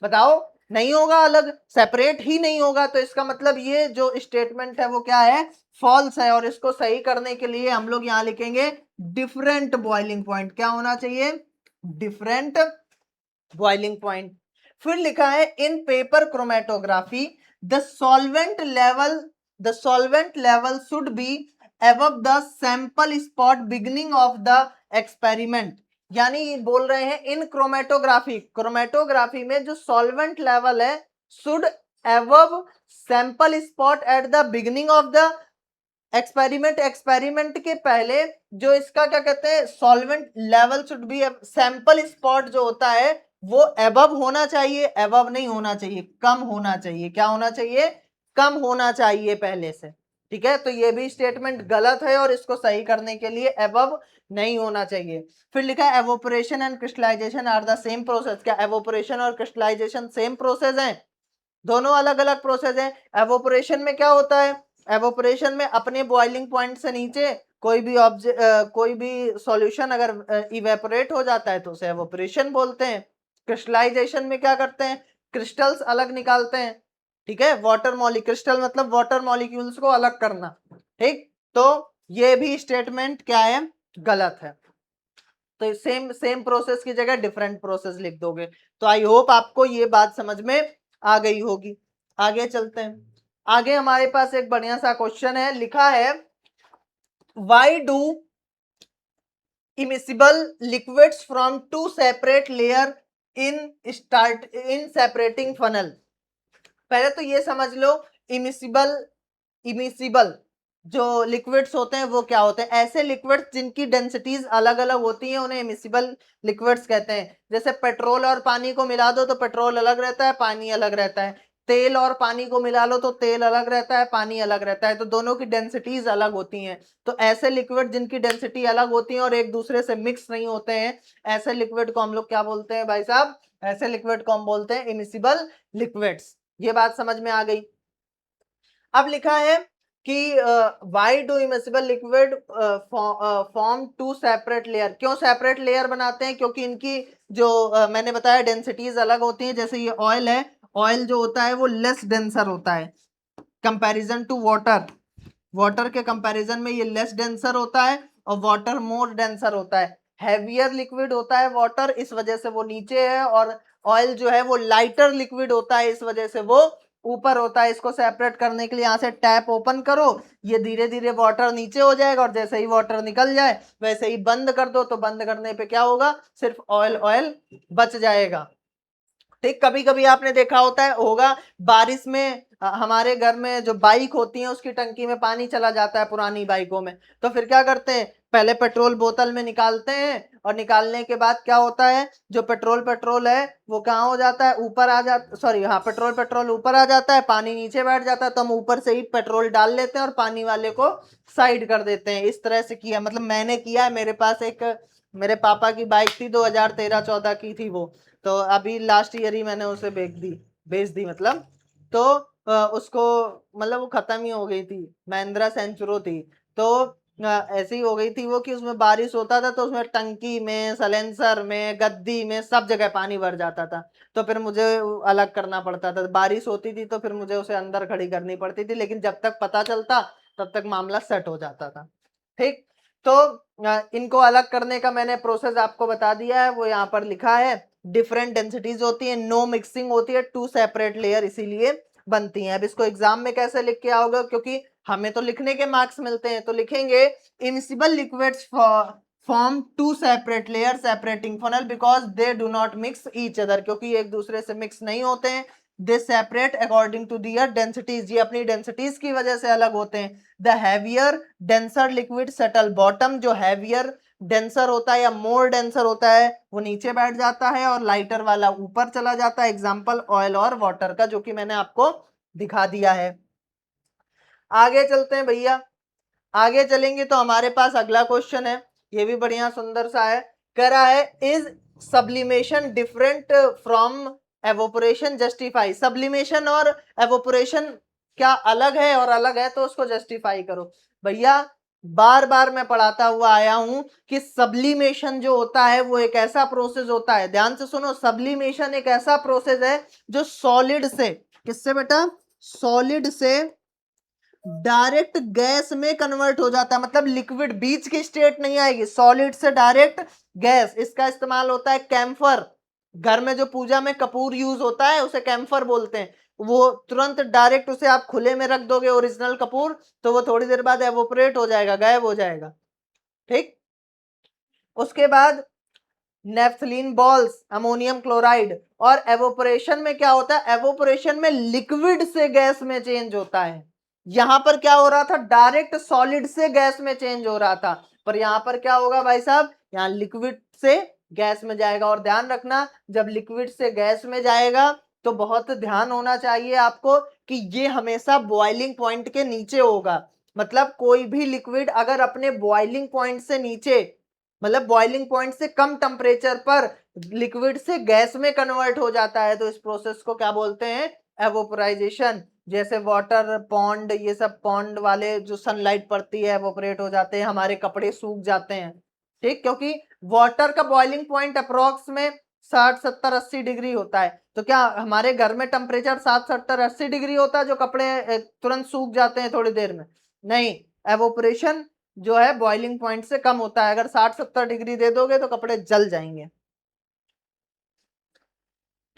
बताओ, नहीं होगा अलग, सेपरेट ही नहीं होगा। तो इसका मतलब ये जो स्टेटमेंट है वो क्या है? फॉल्स है। और इसको सही करने के लिए हम लोग यहां लिखेंगे डिफरेंट बॉइलिंग पॉइंट। क्या होना चाहिए? Different boiling point. फिर लिखा है इन paper chromatography the solvent level should be above the sample spot beginning of the experiment। यानी बोल रहे हैं इन क्रोमेटोग्राफी में जो सॉल्वेंट लेवल है should above sample spot at the beginning of the experiment के पहले जो इसका क्या कहते हैं solvent level should be, sample spot जो होता है वो एबव होना चाहिए, एबव नहीं होना चाहिए, कम होना चाहिए। क्या होना चाहिए? कम होना चाहिए पहले से। ठीक है, तो ये भी स्टेटमेंट गलत है और इसको सही करने के लिए एबव नहीं होना चाहिए। फिर लिखा है evaporation and crystallisation are the same process. क्या एवोपरेशन और क्रिस्टलाइजेशन सेम प्रोसेस हैं? दोनों अलग अलग प्रोसेस हैं। एवोपरेशन में क्या होता है? एवोपरेशन में अपने बॉइलिंग पॉइंट से नीचे कोई भी सॉल्यूशन अगर इवेपोरेट हो जाता है तो उसे एवोपरेशन बोलते हैं। क्रिस्टलाइजेशन में क्या करते हैं? क्रिस्टल्स अलग निकालते हैं, ठीक है, वाटर मॉलिक्यूल, क्रिस्टल मतलब वाटर मॉलिक्यूल्स को अलग करना, ठीक। तो ये भी स्टेटमेंट क्या है? गलत है। तो सेम सेम प्रोसेस की जगह डिफरेंट प्रोसेस लिख दोगे। तो आई होप आपको ये बात समझ में आ गई होगी। आगे चलते हैं। आगे हमारे पास एक बढ़िया सा क्वेश्चन है, लिखा है why do immiscible liquids from two separate layer in separating funnel। पहले तो ये समझ लो इमिसिबल जो लिक्विड्स होते हैं वो क्या होते हैं? ऐसे लिक्विड्स जिनकी डेंसिटीज अलग अलग होती हैं उन्हें इमिसिबल लिक्विड्स कहते हैं। जैसे पेट्रोल और पानी को मिला दो तो पेट्रोल अलग रहता है, पानी अलग रहता है। तेल और पानी को मिला लो तो तेल अलग रहता है, पानी अलग रहता है। तो दोनों की डेंसिटीज अलग होती हैं। तो ऐसे लिक्विड जिनकी डेंसिटी अलग होती है और एक दूसरे से मिक्स नहीं होते हैं, ऐसे लिक्विड को हम लोग क्या बोलते हैं भाई साहब? ऐसे लिक्विड को हम बोलते हैं इमिसिबल लिक्विड्स। ये बात समझ में आ गई। अब लिखा है कि why do immiscible liquid form two separate layer. क्यों सेपरेट लेयर बनाते हैं? क्योंकि इनकी जो मैंने बताया डेंसिटीज अलग होती हैं। जैसे ये ऑयल है, ऑयल जो होता है वो लेस डेंसर होता है कंपैरिजन टू वाटर। वाटर के कंपैरिजन में ये लेस डेंसर होता है और वाटर मोर डेंसर होता है। हैवियर लिक्विड होता है वाटर, इस वजह से वो नीचे है, और ऑयल जो है वो लाइटर लिक्विड होता है, इस वजह से वो ऊपर होता है। इसको सेपरेट करने के लिए यहाँ से टैप ओपन करो, ये धीरे धीरे वाटर नीचे हो जाएगा, और जैसे ही वाटर निकल जाए वैसे ही बंद कर दो, तो बंद करने पे क्या होगा? सिर्फ ऑयल ऑयल बच जाएगा। ठीक, कभी कभी आपने देखा होगा बारिश में हमारे घर में जो बाइक होती है उसकी टंकी में पानी चला जाता है पुरानी बाइकों में। तो फिर क्या करते हैं? पहले पेट्रोल बोतल में निकालते हैं, और निकालने के बाद क्या होता है? जो पेट्रोल है वो कहाँ हो जाता है? ऊपर आ जाता, सॉरी हाँ, पेट्रोल ऊपर आ जाता है, पानी नीचे बैठ जाता है। तो हम ऊपर से ही पेट्रोल डाल लेते हैं और पानी वाले को साइड कर देते हैं। इस तरह से किया, मतलब मैंने किया है। मेरे पास एक मेरे पापा की बाइक थी, 2013-14 की थी वो। तो अभी लास्ट ईयर ही मैंने उसे बेच दी मतलब। तो उसको मतलब वो खत्म ही हो गई थी, महिंद्रा सेंचुरो थी। तो ऐसी ही हो गई थी वो कि उसमें बारिश होता था तो उसमें टंकी में, सलेंसर में, गद्दी में, सब जगह पानी भर जाता था। तो फिर मुझे अलग करना पड़ता था। बारिश होती थी तो फिर मुझे उसे अंदर खड़ी करनी पड़ती थी, लेकिन जब तक पता चलता तब तक मामला सेट हो जाता था। ठीक, तो इनको अलग करने का मैंने प्रोसेस आपको बता दिया है, वो यहाँ पर लिखा है। डिफरेंट डेंसिटीज होती है, नो मिक्सिंग होती है, टू सेपरेट लेयर इसीलिए बनती हैं। अब इसको एग्जाम में कैसे लिख के आओगे? क्योंकि हमें तो लिखने के मार्क्स मिलते हैं, तो लिखेंगे immiscible liquids form two separate layer separating funnel because they do not mix each other. क्योंकि एक दूसरे से मिक्स नहीं होते हैं। They separate according to their densities, ये अपनी डेंसिटीज की वजह से अलग होते हैं। The heavier denser liquid settle bottom, जो हैवियर डेंसर होता है या मोर डेंसर होता है वो नीचे बैठ जाता है, और लाइटर वाला ऊपर चला जाता है। एग्जांपल ऑयल और वाटर का, जो कि मैंने आपको दिखा दिया है। आगे चलते हैं भैया। आगे चलेंगे तो हमारे पास अगला क्वेश्चन है, ये भी बढ़िया सुंदर सा है। कह रहा है is sublimation different from evaporation, justify. Sublimation और एवोपरेशन क्या अलग है? और अलग है तो उसको जस्टिफाई करो। भैया बार बार मैं पढ़ाता हुआ आया हूं कि सब्लिमेशन जो होता है वो एक ऐसा प्रोसेस होता है, ध्यान से सुनो, सब्लिमेशन एक ऐसा प्रोसेस है जो सॉलिड से, किससे बेटा? सॉलिड से डायरेक्ट गैस में कन्वर्ट हो जाता है। मतलब लिक्विड बीच की स्टेट नहीं आएगी, सॉलिड से डायरेक्ट गैस। इसका इस्तेमाल होता है कैम्फर। घर में जो पूजा में कपूर यूज होता है उसे कैम्फर बोलते हैं। वो तुरंत डायरेक्ट उसे आप खुले में रख दोगे ओरिजिनल कपूर, तो वो थोड़ी देर बाद एवोपरेट हो जाएगा, गायब हो जाएगा। ठीक, उसके बाद नेफ्थलीन बॉल्स, अमोनियम क्लोराइड। और एवोपरेशन में क्या होता है? एवोपरेशन में लिक्विड से गैस में चेंज होता है। यहां पर क्या हो रहा था? डायरेक्ट सॉलिड से गैस में चेंज हो रहा था, पर यहां पर क्या होगा भाई साहब? यहां लिक्विड से गैस में जाएगा। और ध्यान रखना, जब लिक्विड से गैस में जाएगा तो बहुत ध्यान होना चाहिए आपको कि ये हमेशा बॉइलिंग पॉइंट के नीचे होगा। मतलब कोई भी लिक्विड अगर अपने बॉइलिंग पॉइंट से नीचे मतलब बॉइलिंग पॉइंट से कम टेम्परेचर पर लिक्विड से गैस में कन्वर्ट हो जाता है, तो इस प्रोसेस को क्या बोलते हैं, एवोपोराइजेशन। जैसे वाटर पॉन्ड, ये सब पॉन्ड वाले जो सनलाइट पड़ती है एवोपरेट हो जाते हैं, हमारे कपड़े सूख जाते हैं, ठीक, क्योंकि वाटर का बॉइलिंग पॉइंट अप्रोक्स में 60 70 80 डिग्री होता है। तो क्या हमारे घर में टेम्परेचर 60 70 80 डिग्री होता है जो कपड़े तुरंत सूख जाते हैं थोड़ी देर में? नहीं, एवोपरेशन जो है बॉइलिंग पॉइंट से कम होता है। अगर 60 70 डिग्री दे दोगे तो कपड़े जल जाएंगे,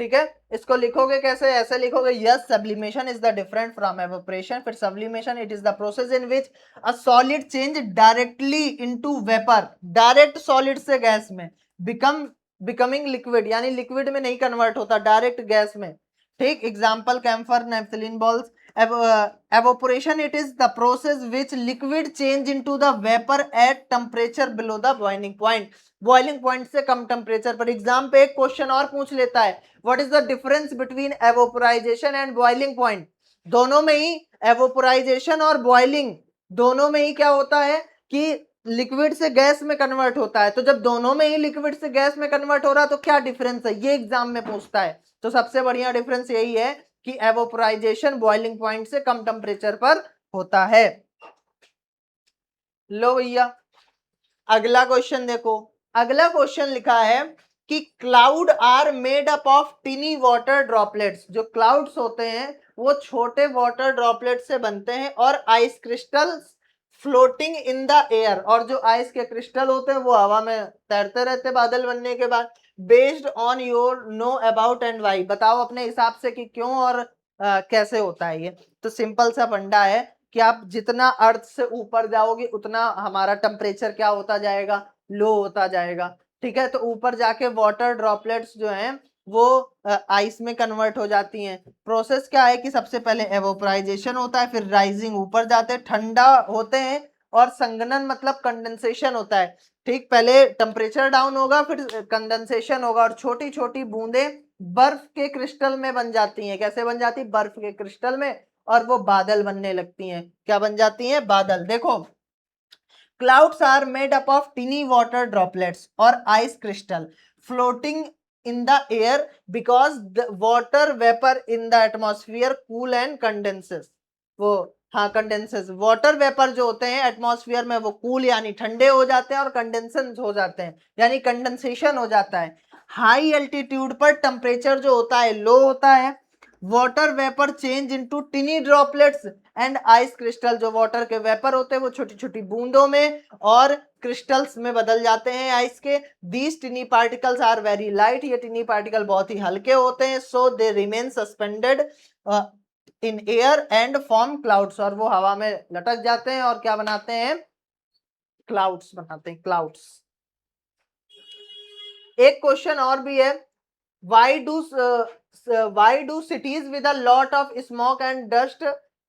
ठीक है। इसको लिखोगे कैसे, ऐसे लिखोगे, yes sublimation is the different from evaporation. फिर sublimation it is the process in which a solid change directly into vapour, direct solid से गैस में, बिकमिंग लिक्विड, यानी लिक्विड में नहीं कन्वर्ट होता, डायरेक्ट गैस में, ठीक। Example camphor, naphthalene balls. evaporation it is the process which liquid change into the vapor at temperature below the boiling point, boiling point से कम temperature पर। Exam पे एक क्वेश्चन और पूछ लेता है, what is the difference between evaporisation and boiling point. दोनों में ही, एवोपोराइजेशन और बॉइलिंग दोनों में ही क्या होता है कि लिक्विड से गैस में कन्वर्ट होता है। तो जब दोनों में ही लिक्विड से गैस में कन्वर्ट हो रहा है तो क्या डिफरेंस है, ये एग्जाम में पूछता है। तो सबसे बढ़िया डिफरेंस यही है कि एवोपोराइजेशन बॉइलिंग पॉइंट से कम टेम्परेचर पर होता है। लो भैया, अगला क्वेश्चन देखो। अगला क्वेश्चन लिखा है कि cloud are made up of tiny water droplets. जो क्लाउड्स होते हैं वो छोटे वाटर ड्रॉपलेट से बनते हैं, और ice crystals floating in the air, और जो आइस के क्रिस्टल होते हैं वो हवा में तैरते रहते बादल बनने के बाद। Based on your know about and why, बताओ अपने हिसाब से कि क्यों और कैसे होता है ये। तो सिंपल सा फंडा है कि आप जितना अर्थ से ऊपर जाओगे उतना हमारा टेम्परेचर क्या होता जाएगा, लो होता जाएगा, ठीक है। तो ऊपर जाके वाटर ड्रॉपलेट्स जो हैं वो आइस में कन्वर्ट हो जाती हैं। प्रोसेस क्या है कि सबसे पहले एवोपराइजेशन होता है, फिर राइजिंग ऊपर जाते हैं, ठंडा होते हैं, और संघनन मतलब कंडेंसेशन होता है, ठीक। पहले टेम्परेचर डाउन होगा, फिर कंडेंसेशन होगा, और छोटी छोटी बूंदे बर्फ के क्रिस्टल में बन जाती हैं। कैसे बन जाती, बर्फ के क्रिस्टल में, और वो बादल बनने लगती हैं। क्या बन जाती हैं, बादल। देखो, clouds are made up of tiny water droplets or ice crystal floating in the air because the water vapor in the atmosphere cool and condenses। वो, हाँ, कंडेंसेस, वाटर वेपर जो होते हैं एटमॉस्फेयर में वो कूल यानी ठंडे हो जाते हैं, और कंडेंसन हो जाते हैं यानी कंडेंसेशन हो जाता है। हाई एल्टीट्यूड पर टेम्परेचर जो होता है लो होता है, water vapour change into टिनी droplets and ice crystal, जो वाटर के वेपर होते हैं वो छोटी छोटी बूंदों में और क्रिस्टल्स में बदल जाते हैं आइस के। These tiny particles are very light, ये टिनी पार्टिकल बहुत ही हल्के होते हैं। So they remain suspended in air and form clouds, और वो हवा में लटक जाते हैं और क्या बनाते हैं, क्लाउड्स बनाते हैं, क्लाउड्स। एक क्वेश्चन और भी है, why do cities with a lot of smoke and dust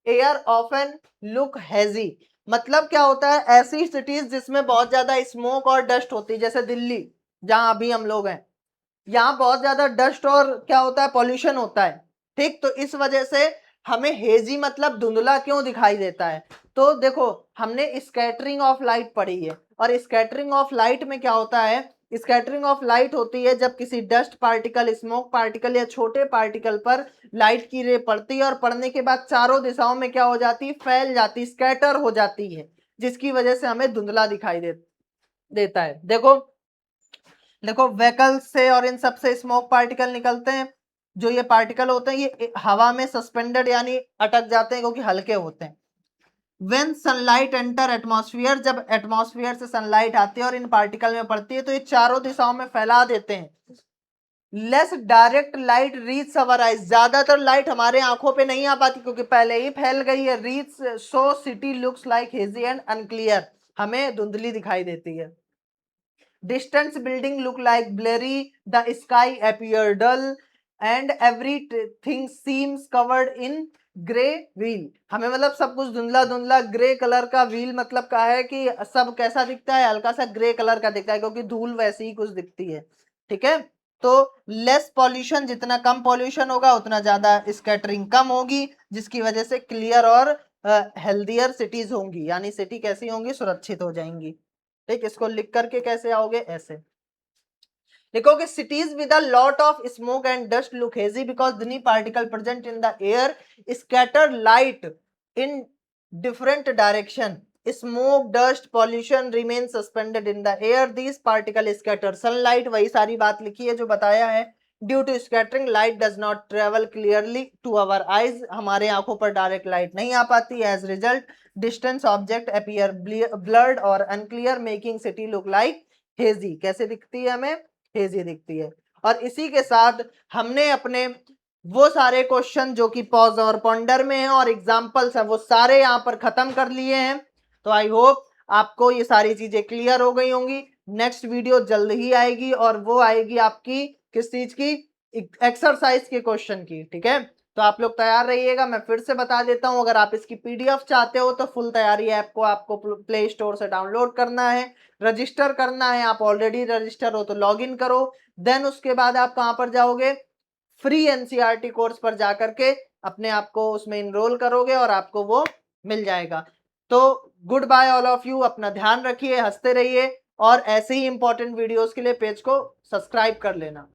air often look hazy। मतलब क्या होता है, ऐसी सिटीज जिसमें बहुत ज्यादा स्मोक और डस्ट होती है, जैसे दिल्ली जहां अभी हम लोग हैं, यहाँ बहुत ज्यादा डस्ट और क्या होता है, पॉल्यूशन होता है, ठीक। तो इस वजह से हमें हेजी मतलब धुंधला क्यों दिखाई देता है। तो देखो, हमने स्कैटरिंग ऑफ लाइट पढ़ी है, और स्कैटरिंग ऑफ लाइट में क्या होता है, स्कैटरिंग ऑफ लाइट होती है जब किसी डस्ट पार्टिकल, स्मोक पार्टिकल या छोटे पार्टिकल पर लाइट की रे पड़ती है, और पड़ने के बाद चारों दिशाओं में क्या हो जाती है, फैल जाती, स्कैटर हो जाती है, जिसकी वजह से हमें धुंधला दिखाई देता है। देखो देखो, व्हीकल से और इन सब से स्मोक पार्टिकल निकलते हैं। जो ये पार्टिकल होते हैं ये हवा में सस्पेंडेड यानी अटक जाते हैं क्योंकि हल्के होते हैं। व्हेन सनलाइट एंटर एटमॉस्फेयर, जब एटमॉस्फेयर से सनलाइट आती है और इन पार्टिकल में पड़ती है तो ये चारों दिशाओं में फैला देते हैं। लेस डायरेक्ट लाइट रीच अवर आइज, ज्यादातर लाइट हमारे आंखों पे नहीं आ पाती क्योंकि पहले ही फैल गई है। Reach, so city looks like hazy and unclear, हमें धुंधली दिखाई देती है। Distance building look like blurry, the sky appear dull, and everything seems covered in grey wheel. हमें मतलब सब कुछ धुंधला धुंधला, ग्रे कलर का व्हील मतलब क्या है कि सब कैसा दिखता है, हल्का सा ग्रे कलर का दिखता है क्योंकि धूल वैसी ही कुछ दिखती है, ठीक है। तो लेस पॉल्यूशन, जितना कम पॉल्यूशन होगा उतना ज्यादा स्कैटरिंग कम होगी, जिसकी वजह से क्लियर और हेल्दियर सिटीज होंगी, यानी सिटी कैसी होंगी, सुरक्षित हो जाएंगी। ठीक, इसको लिख करके कैसे आओगे, ऐसे लिखोगे, cities with a lot of smoke and dust look hazy because tiny particle present in the air scatter light in different direction. Smoke, dust, pollution remain suspended in the air. These particles scatter sunlight. वही सारी बात लिखी है जो बताया है. Due to scattering, light does not travel clearly to our eyes. हमारे आंखों पर डायरेक्ट लाइट नहीं आ पाती. As result, distant object appear blurred or unclear, making city look like hazy. कैसे दिखती है हमें, हेजी दिखती है. और इसी के साथ हमने अपने वो सारे क्वेश्चन जो कि पॉज और पॉन्डर में है और एग्जांपल्स है वो सारे यहाँ पर खत्म कर लिए हैं. तो आई होप आपको ये सारी चीजें क्लियर हो गई होंगी. नेक्स्ट वीडियो जल्द ही आएगी और वो आएगी आपकी किस चीज की, एक्सरसाइज के क्वेश्चन की. ठीक है, तो आप लोग तैयार रहिएगा. मैं फिर से बता देता हूं, अगर आप इसकी पीडीएफ चाहते हो तो फुल तैयारी ऐप को आपको प्ले स्टोर से डाउनलोड करना है, रजिस्टर करना है. आप ऑलरेडी रजिस्टर हो तो लॉग इन करो. देन उसके बाद आप कहां पर जाओगे, फ्री एनसीईआरटी कोर्स पर जाकर के अपने आप को उसमें इनरोल करोगे और आपको वो मिल जाएगा. तो goodbye all of you. अपना ध्यान रखिए, हंसते रहिए और ऐसे ही इंपॉर्टेंट वीडियोस के लिए पेज को सब्सक्राइब कर लेना.